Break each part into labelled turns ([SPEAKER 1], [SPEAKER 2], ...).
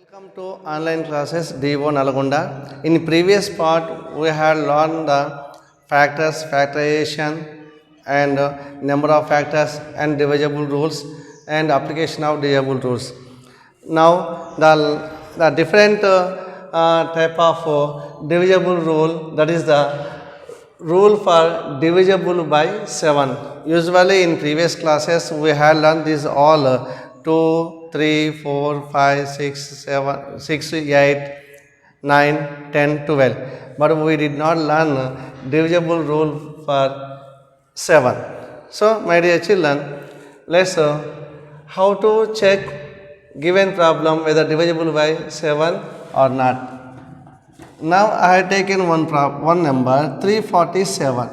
[SPEAKER 1] Welcome to online classes DO Nalgonda. In previous part, we had learned the factors, factorization, and number of factors and divisible rules and application of divisible rules. Now, the different type of divisible rule, that is the rule for divisible by 7. Usually in previous classes we had learned these all 2, 3, 4, 5, 6, 7, 6, 8, 9, 10, 12. But we did not learn divisible rule for 7. So my dear children, let's how to check given problem whether divisible by 7 or not. Now I have taken one number 347.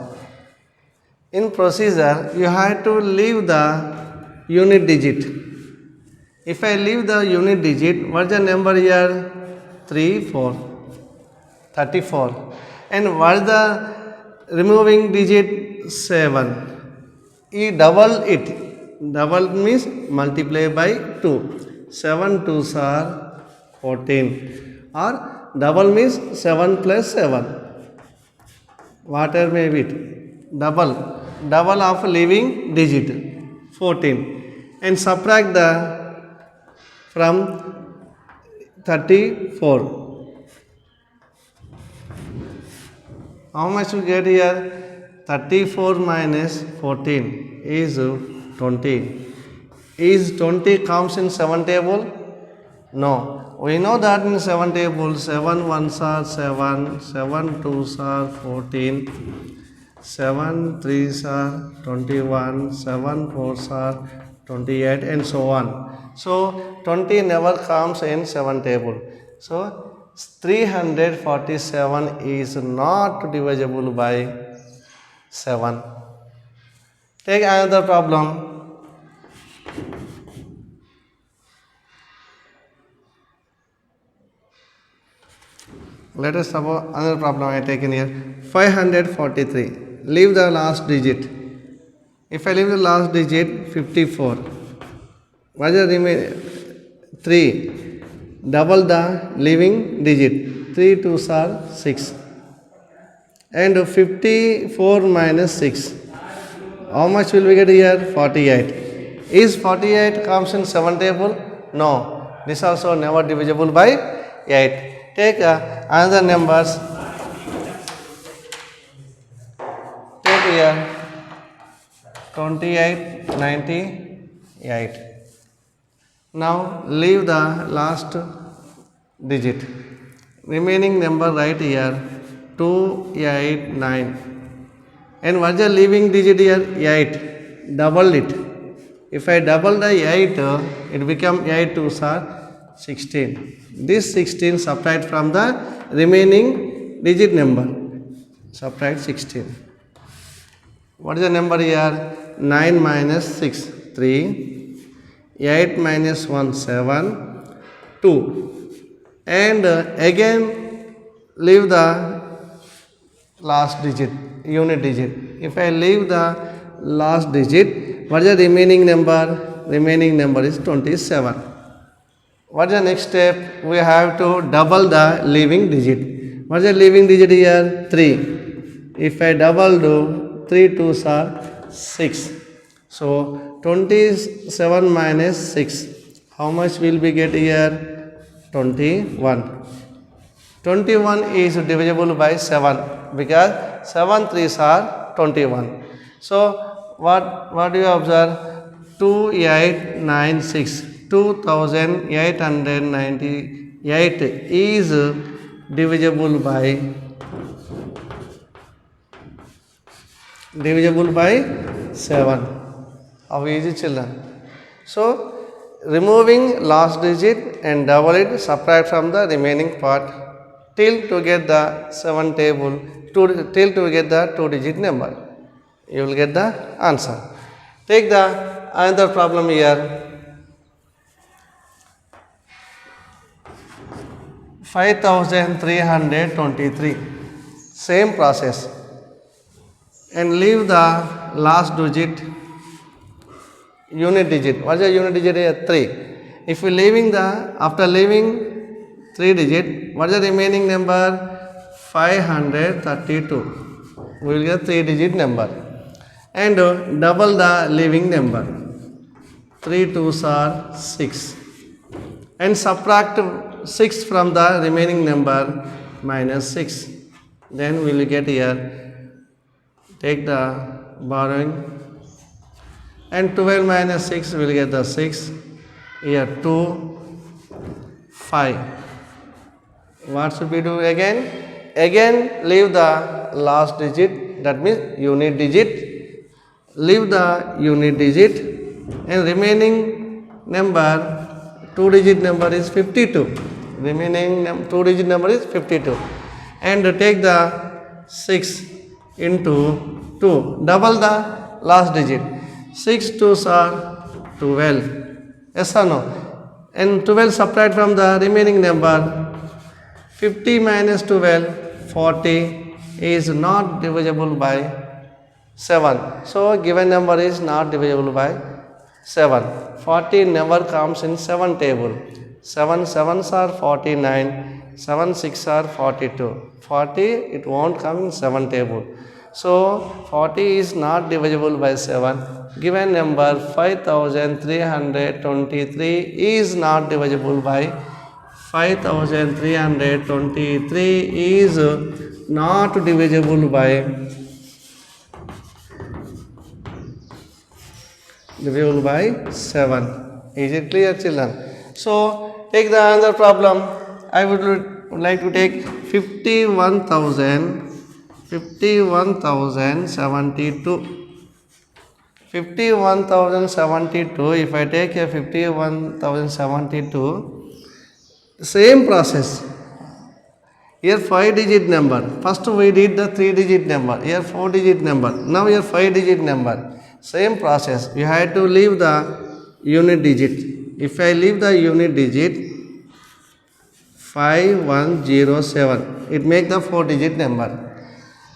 [SPEAKER 1] In procedure, you have to leave the unit digit. If I leave the unit digit, what's the number here? 34. And what's the removing digit? 7. You double it. Double means multiply by 2. 7 2s are 14. Or double means 7 plus 7. Whatever may be it. Double of leaving digit 14. And subtract the from 34. How much you get here? 34 minus 14 is 20. Is 20 comes in 7 table? No. We know that in 7 tables, 7 1s are 7, 7 2s are 14, 7 3s are 21, 7 4s are 28 and so on. So 20 never comes in 7 table. So 347 is not divisible by 7. Take another problem. Let us suppose another problem I taken here. 543. Leave the last digit. If I leave the last digit 54. What is the remaining? 3. Double the leaving digit. 3 2s are 6. And 54 minus 6. How much will we get here? 48. Is 48 comes in 7 table? No. This also never divisible by 8. Take another numbers. Take here 28, 98. Now leave the last digit. Remaining number right here 2, 8, 9. And what's the leaving digit here? 8. Double it. If I double the 8, it becomes 8 2s are 16. This 16 subtract from the remaining digit number. Subtract 16. What is the number here? 9 minus 6, 3. 8 minus 1, 7. 2. And again leave the last digit, unit digit. If I leave the last digit, what is the remaining number? Remaining number is 27. What is the next step? We have to double the leaving digit. What is the leaving digit here? 3. If I double do, 3 2s are 6. So 27 minus 6. How much will we get here? 21. 21 is divisible by 7 because 7 3s are 21. So what do you observe? 2 8 9 6. 2898 is divisible by 7. How easy, children? So removing last digit and double it, subtract from the remaining part till to get the 7 table, till to get the 2-digit number. You will get the answer. Take the another problem here. 5323. Same process. And leave the last digit, unit digit. What is the unit digit here? 3. If we leaving the, after leaving 3 digit. What is the remaining number? 532. We will get 3 digit number. And double the leaving number. 3 2s are 6. And subtract 6 from the remaining number minus 6. Then we will get here. Take the borrowing. And 12 minus 6 will get the 6. Here 2, 5. What should we do again? Again leave the last digit, that means unit digit. Leave the unit digit and remaining number, 2 digit number is 52. Remaining 2 digit number is 52. And take the 6 into 2. Double the last digit. 6 2s are 12. Yes or no? And 12 subtract from the remaining number. 50 minus 12, 40 is not divisible by 7. So given number is not divisible by 7. 40 never comes in 7 table. 7 7s are 49. 7 6 are 42. 40 it won't come in 7 table. So 40 is not divisible by 7. Given number 5323 is not divisible by 5323 is not divisible by 7. Is it clear, children? So take the another problem. I would like to take 51,072. 51,072. If I take a 51,072, same process. Here 5 digit number. First we did the 3 digit number. Here 4 digit number. Now here 5 digit number. Same process. You have to leave the unit digit. If I leave the unit digit 5107, it makes the 4 digit number.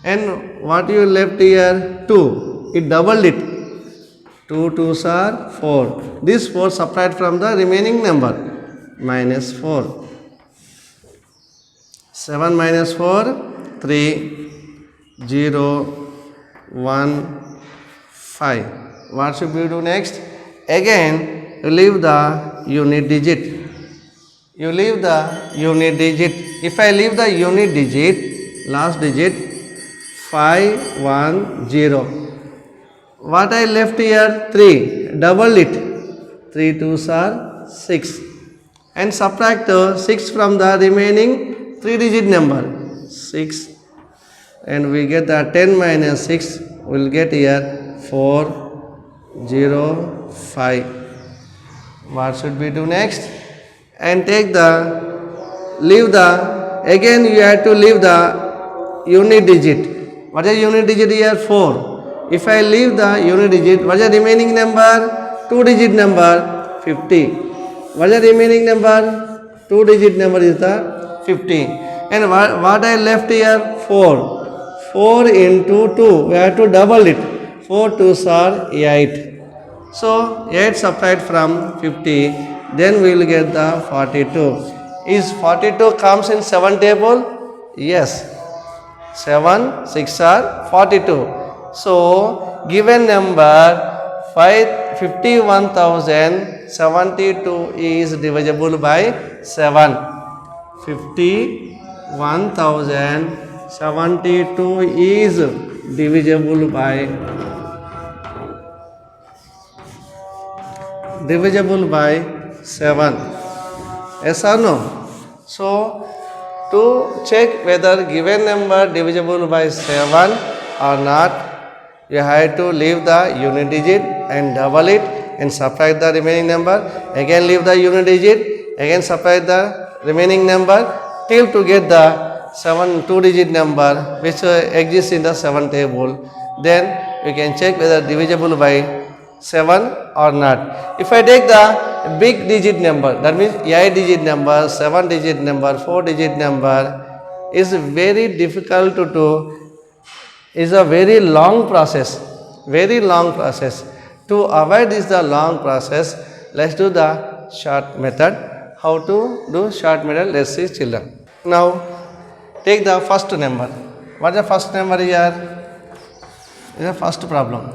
[SPEAKER 1] And what you left here? 2. It doubled it. 2 2s are 4. This 4 subtract from the remaining number. Minus 4. 7 minus 4, 3, 0, 1, 5. What should we do next? Again, you leave the unit digit. You leave the unit digit. If I leave the unit digit, last digit, 510. What I left here? 3. Double it. 3 2s are 6. And subtract 6 from the remaining 3 digit number. 6. And we get the 10 minus 6. We will get here 4, 0, 5. What should we do next? And take the, leave the, again you have to leave the unit digit. What is unit digit here? 4. If I leave the unit digit, what is the remaining number? 2 digit number, 50. What is the remaining number? 2 digit number is the 50. And what I left here? 4. 4 into 2. We have to double it. 4 2s are 8. So 8 subtract from 50. Then we will get the 42. Is 42 comes in 7 table? Yes. 7 6 are 42. So given number 51,072 is divisible by 7. 51,072 is divisible by 7. Yes or no? So to check whether given number divisible by 7 or not, you have to leave the unit digit and double it and subtract the remaining number. Again leave the unit digit, again subtract the remaining number till to get the 2 digit number which exists in the 7 table. Then we can check whether divisible by 7 or not. If I take the big digit number, that means 8 digit number, 7 digit number, 4 digit number, is very difficult to do. Is a very long process. To avoid this the long process, let's do the short method. how to do short middle. Let's see children. Now take the first number. What is the first number here? Is the first problem.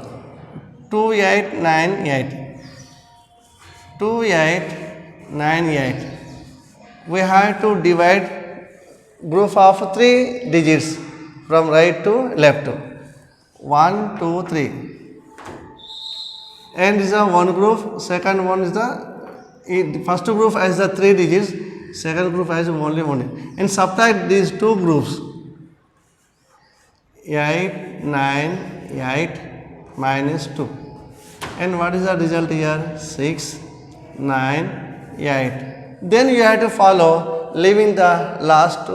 [SPEAKER 1] 2898. 2898. We have to divide group of 3 digits from right to left. 1, 2, 3. And is a one group. Second one is the first group has the 3 digits. Second group has only one. And subtract these two groups. 8, 9, 8 minus 2. And what is the result here? 6, 9, 8. Then you have to follow leaving the last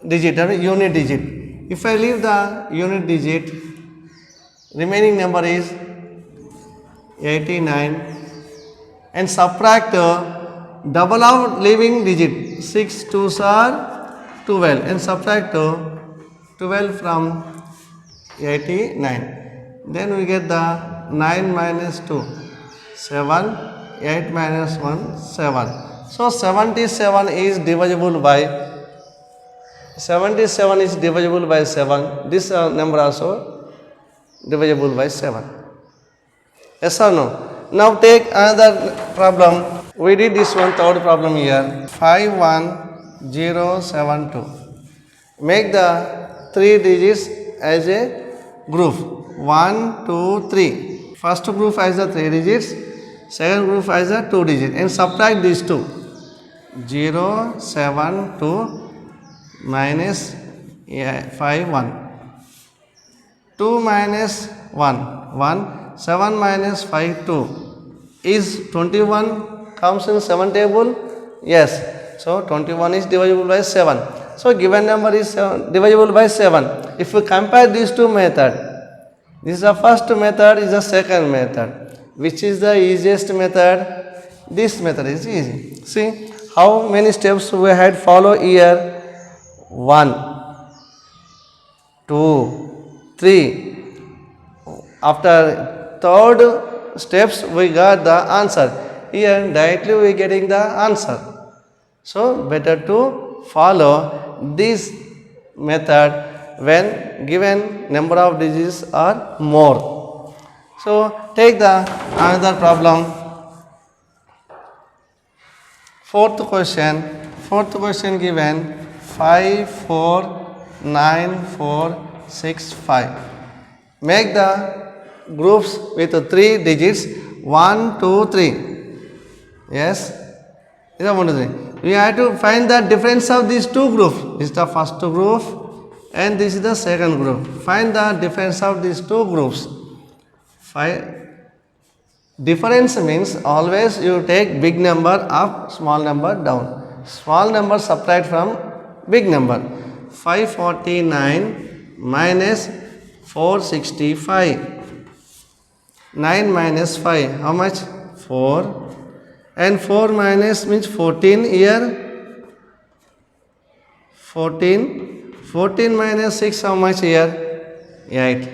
[SPEAKER 1] digit or unit digit. If I leave the unit digit, remaining number is 89 and subtract double of leaving digit. 6 2s are 12 and subtract 12 from 89. Then we get the 9 minus 2, 7, 8 minus 1, 7. So 77 is divisible by 7. This number also divisible by 7. Yes or no? Now take another problem. We did this one, third problem here. 51072. Make the 3 digits as a group. 1, 2, 3. First group has the 3 digits. Second group has the 2 digits. And subtract these two. 0, 7, 2 minus 5, 1. 2 minus 1, 1. 7 minus 5, 2. Is 21 comes in 7 table? Yes. So 21 is divisible by 7. So given number is divisible by 7. If we compare these two methods, this is the first method, is the second method. Which is the easiest method? This method is easy. See how many steps we had follow here. 1, 2, 3. After third steps we got the answer. Here directly we are getting the answer. So better to follow this method when given number of digits are more. So take the another problem. Fourth question given 54945. Make the groups with 3 digits 1, 2, 3. Yes? We have to find the difference of these two groups. This is the first group and this is the second group. Find the difference of these two groups. Difference means always you take big number up, small number down. Small number subtract from big number. 549 minus 465. 9 minus 5, how much? 4. And 4 minus means 14 here. 14. 14 minus 6, how much here? 8.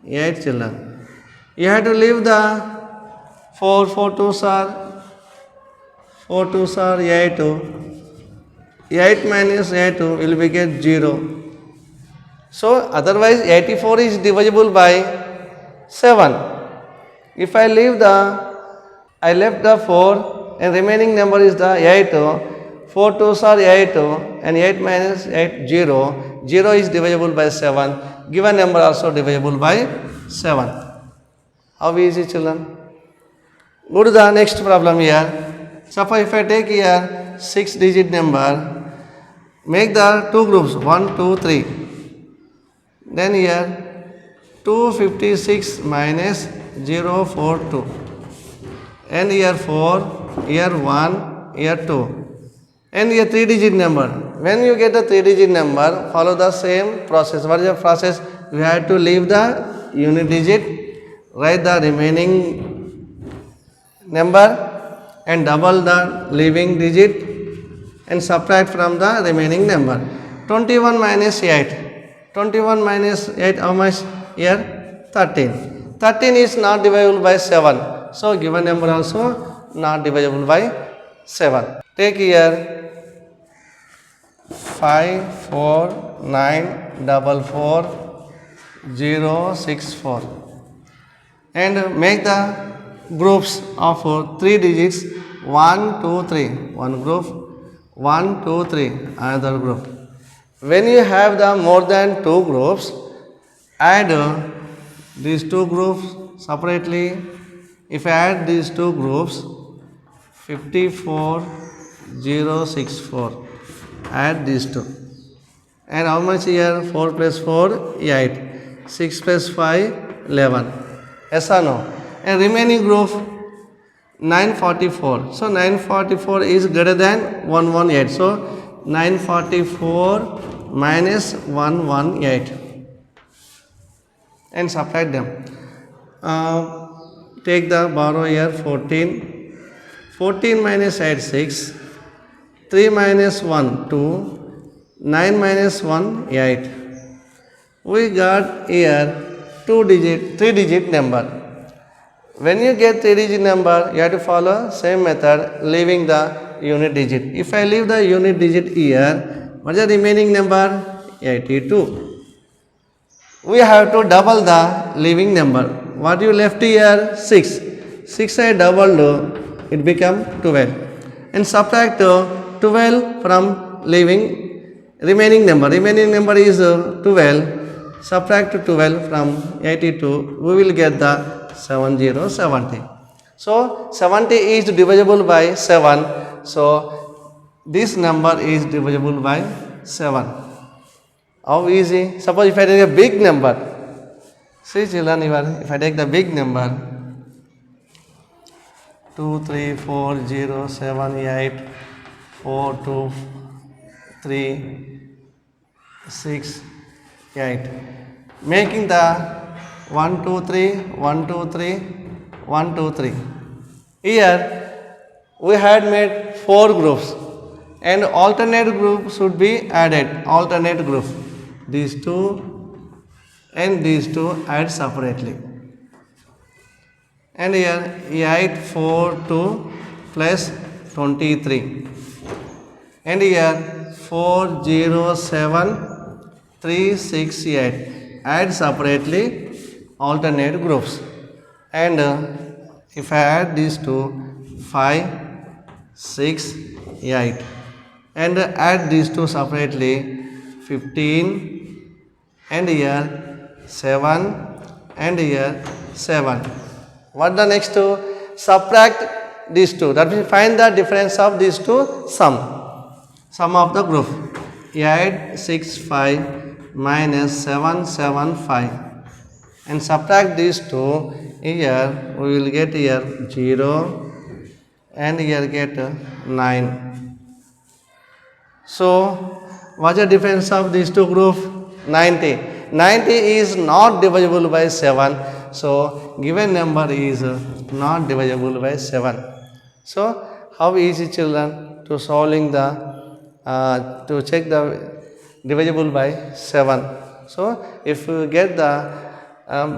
[SPEAKER 1] 8 children. You have to leave the 4 2s are 8. 8 minus 8 will be get 0. So otherwise 84 is divisible by 7. If I left the 4 and remaining number is the 8. 4 2s are 8 and 8 minus 8 0. 0 is divisible by 7. Given number also divisible by 7. How easy children? Go to the next problem here. Suppose if I take here 6 digit number, make the two groups 1, 2, 3. Then here 256 minus 042. And here 4, here 1, here 2. And here 3 digit number. When you get a 3 digit number, follow the same process. What is the process? We have to leave the unit digit, write the remaining number and double the leaving digit and subtract from the remaining number. 21 minus 8. 21 minus 8 how much? Here 13. 13 is not divisible by 7. So given number also not divisible by 7. Take here 54944 and make the groups of 3 digits 1 2 3, one group, 1 2 3 another group. When you have the more than 2 groups, add these 2 groups separately. If I add these 2 groups 54064, add these 2 and how much here? 4 plus 4 8, 6 plus 5 11. Yes or no? And remaining group 944. So 944 is greater than 118. So 944 minus 118 and subtract them. Take the borrow here 14. 14 minus 8 6. 3 minus 1 2. 9 minus 1 8. We got here 3 digit number. When you get 3 digit number, you have to follow same method, leaving the unit digit. If I leave the unit digit here, what is the remaining number? 82. We have to double the leaving number. What you left here? 6. 6 I doubled, it become 12. And subtract 12 from leaving remaining number. Remaining number is 12. Subtract 12 from 82. We will get the 70. So 70 is divisible by 7. So this number is divisible by 7. How easy? Suppose if I take a big number. See children, if I take the big number 2 3 4 0 7 8 4 2 3 6 8, making the 1 2 3 1 2 3 1 2 3. Here we had made 4 groups and alternate group should be added. Alternate group, these 2 and these 2 add separately. And here 8 4 2 plus 23. And here 4 0 7 3 6 8. Add separately alternate groups. And if I add these 2, 5 6 8. And add these 2 separately 15. And here 7 and here 7. What the next 2? Subtract these 2. That means find the difference of these 2 sum of the group. 8 6 5 minus 7 7 5 and subtract these 2. Here we will get here 0 and here get 9. So what's the difference of these 2 groups? 90. 90 is not divisible by 7. So given number is not divisible by 7. So how easy children to solving the to check the divisible by 7. So if you get the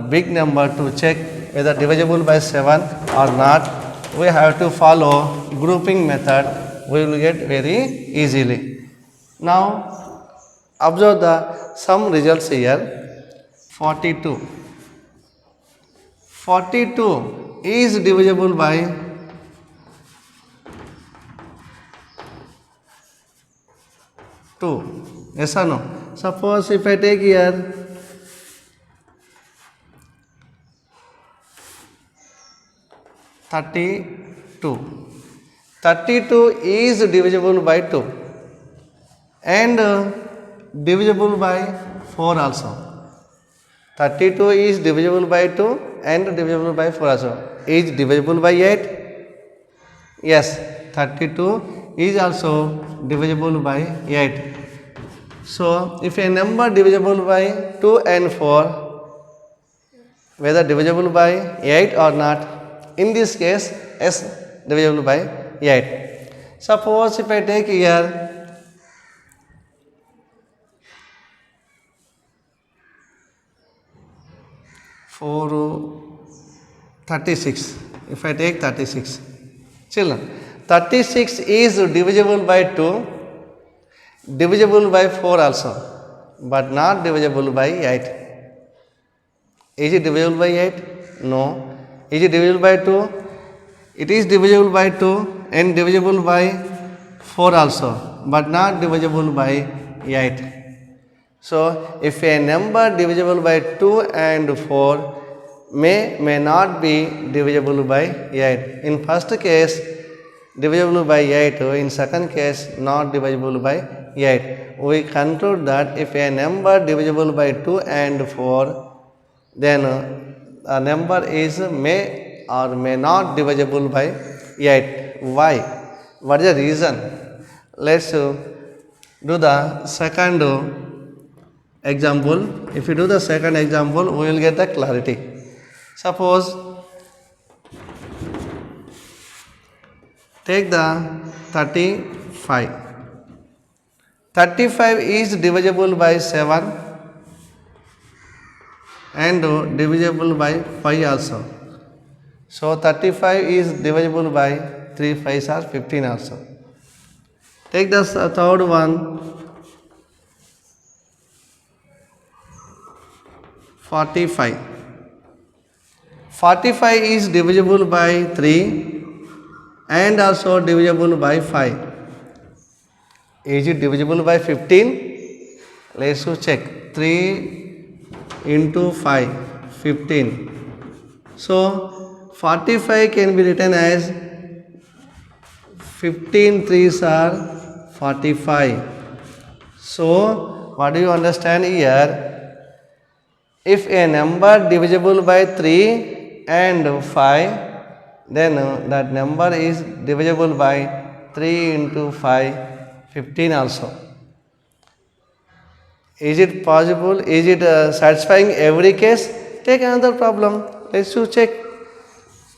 [SPEAKER 1] big number to check whether divisible by 7 or not, we have to follow grouping method. We will get very easily. Now observe the some results here. 42. 42 is divisible by 2. Yes or no? Suppose if I take here 32. 32 is divisible by 2 and divisible by 4 also. 32 is divisible by 2 and divisible by 4 also. Is divisible by 8? Yes, 32 is also divisible by 8. So if a number divisible by 2 and 4, whether divisible by 8 or not, in this case s divisible by 8. Suppose if I take here 4 36. If I take 36. Children, 36 is divisible by 2, divisible by 4 also, but not divisible by 8. Is it divisible by 8? No. Is it divisible by 2? It is divisible by 2 and divisible by 4 also, but not divisible by 8. So, if a number divisible by 2 and 4 may not be divisible by 8. In first case, divisible by 8. In second case, not divisible by 8. We conclude that if a number divisible by 2 and 4, then a number is may or may not divisible by 8. Why? What is the reason? Let's do the second example. If you do the second example, we will get the clarity. Suppose take the 35. 35 is divisible by 7 and divisible by 5 also. So 35 is divisible by 3 5s are 15 also. Take the third one, 45. 45 is divisible by 3 and also divisible by 5. Is it divisible by 15? Let's check. 3 into 5, 15. So 45 can be written as 15 3s are 45. So what do you understand here? If a number divisible by 3 and 5, then that number is divisible by 3 into 5, 15 also. Is it possible? Is it satisfying every case? Take another problem. Let's check.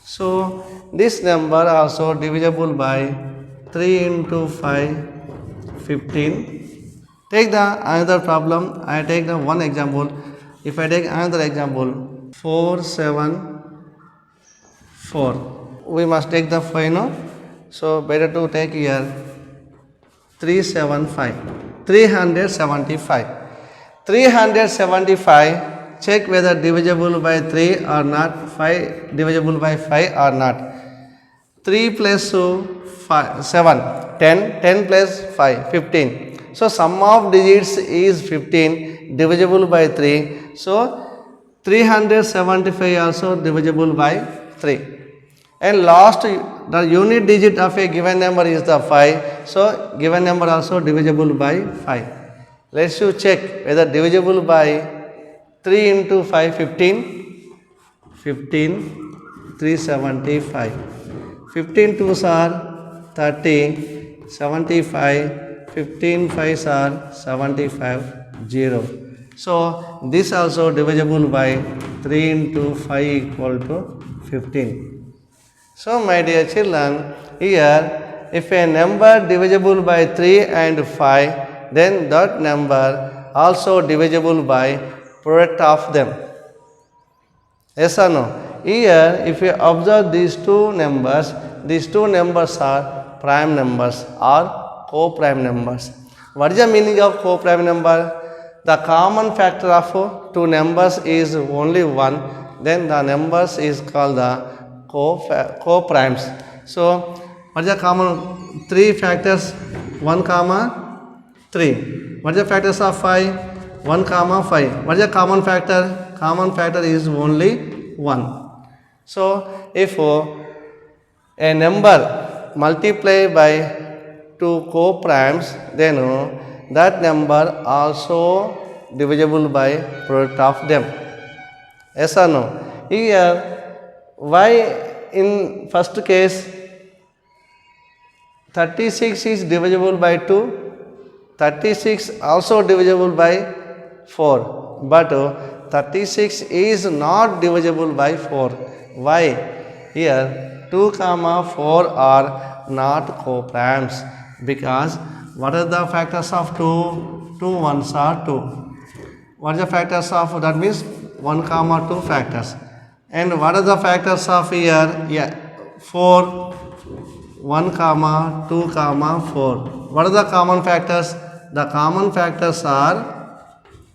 [SPEAKER 1] So this number also divisible by 3 into 5, 15. Take the another problem. I take the one example. If I take another example, 4 7 4. We must take the 5, so better to take here 375. 375. 375. Check whether divisible by 3 or not, 5 divisible by 5 or not. 3 plus 5, 7, 10, 10 plus 5, 15. So sum of digits is 15, divisible by 3. So 375 also divisible by 3. And last, the unit digit of a given number is the 5. So given number also divisible by 5. Let's check whether divisible by 3 into 5, 15. 15, 375. 15 2s are 30, 75, 15 5s are 75, 0. So this also divisible by 3 into 5 equal to 15. So my dear children, here if a number divisible by 3 and 5, then that number also divisible by product of them. Yes or no? Here if you observe these two numbers are prime numbers or co-prime numbers. What is the meaning of co-prime number? The common factor of two numbers is only 1, then the numbers is called the co-primes. So what is the common 3 factors? 1 comma 3. What is the factors of 5? 1 comma 5. What is the common factor? Common factor is only 1. So if a number multiplied by 2 co-primes, then that number also divisible by product of them. Yes or no? Here why in first case 36 is divisible by 2, 36 also divisible by 4, but 36 is not divisible by 4. Why? Here 2 comma 4 are not co-primes, because what are the factors of 2? 2 1s are 2. What are the factors of, that means 1 comma 2 factors. And what are the factors of here? Yeah, 4, 1 comma 2 comma 4. What are the common factors? The common factors are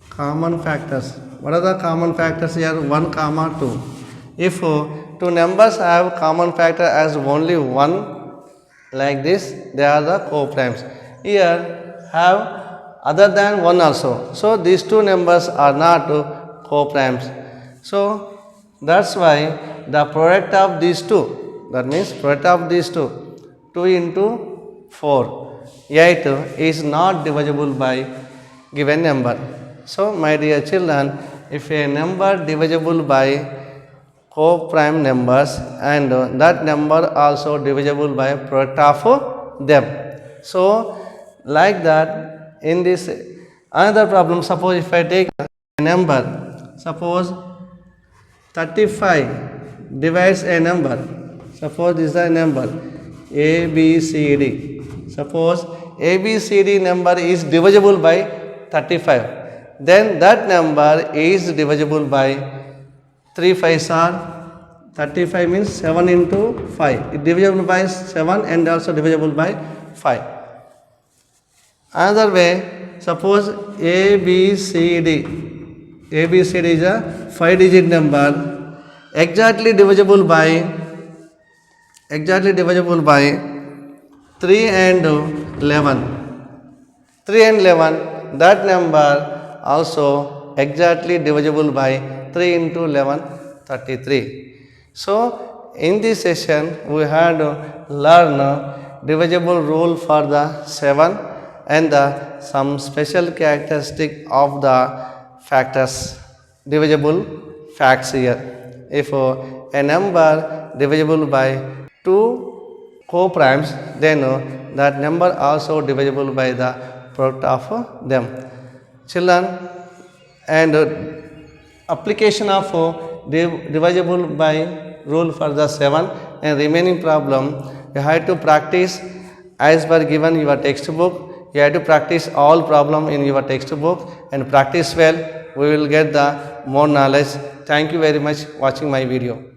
[SPEAKER 1] common factors. What are the common factors here? 1 comma 2. If two numbers have common factor as only 1 like this, they are the co-primes. Here have other than 1 also. So these two numbers are not co-primes. So that's why the product of these two, that means product of these two, 2 into 4, 8 is not divisible by given number. So my dear children, if a number divisible by co-prime numbers and that number also divisible by product of them. So like that, in this another problem, suppose if I take a number, suppose 35 divides a number, suppose this is a number A, B, C, D. Suppose A, B, C, D number is divisible by 35, then that number is divisible by 3 5s are 35, means 7 into 5. It divisible by 7 and also divisible by 5. Another way, suppose A, B, C, D. A, B, C, D is a 5-digit number exactly divisible by 3 and 11. 3 and 11, that number also exactly divisible by 3 into 11, 33. So in this session we had learned divisible rule for the 7 and some special characteristic of the factors, divisible facts here. If a number divisible by 2 co-primes, then that number also divisible by the product of them. Children, and application of divisible by rule for the 7 and remaining problem, you have to practice as per given your textbook. You have to practice all problem in your textbook and practice well. We will get the more knowledge. Thank you very much watching my video.